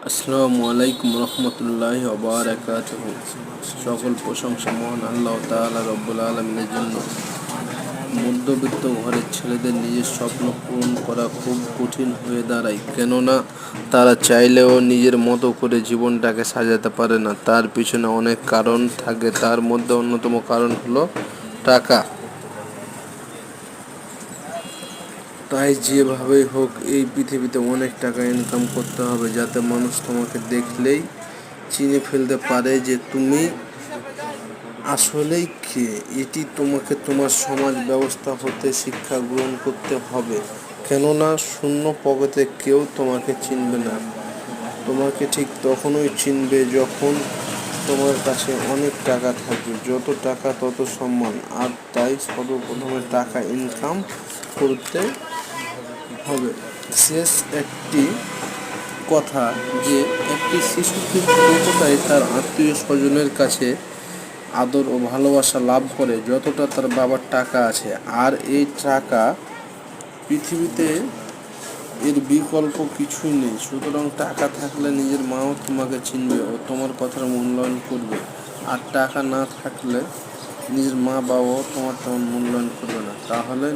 আসসালামু আলাইকুম রহমতুল্লাহি ওয়া বারাকাতুহু। সকল প্রশংসা মহান আল্লাহ তাআলা রব্বুল আলামিনের জন্য। মধ্যবিত্ত ঘরের ছেলেদের নিজের স্বপ্ন পূরণ করা খুব কঠিন হয়ে দাঁড়ায়, কেননা তারা চাইলেও নিজের মতো করে জীবনটাকে সাজাতে পারে না। তার পিছনে অনেক কারণ থাকে, তার মধ্যে অন্যতম কারণ হলো টাকা। তাই যেভাবেই হোক এই পৃথিবীতে অনেক টাকা ইনকাম করতে হবে, যাতে মানুষ তোমাকে দেখলেই চিনে ফেলতে পারে যে তুমি আসলেই কে। এটি তোমাকে তোমার সমাজ ব্যবস্থা হতে শিক্ষা গ্রহণ করতে হবে, কেননা শূন্য পকেটে কেউ তোমাকে চিনবে না। তোমাকে ঠিক তখনই চিনবে যখন তোমার কাছে অনেক টাকা থাকবে। যত টাকা তত সম্মান। আর তাই সর্বপ্রথমে টাকা ইনকাম করতে হবে। শেষ একটি কথা, যে একটি শিশু ঠিক ততটাই তার আত্মীয় স্বজনের কাছে আদর ও ভালোবাসা লাভ করে যতটা তার বাবার টাকা আছে। আর এই টাকা পৃথিবীতে এর বিকল্প কিছুই নেই। সুতরাং টাকা থাকলে নিজের মাও তোমাকে চিনবে ও তোমার কথার মূল্যায়ন করবে। আর টাকা না থাকলে নিজের মা বাবাও তোমার তেমন মূল্যায়ন করবে না। তাহলে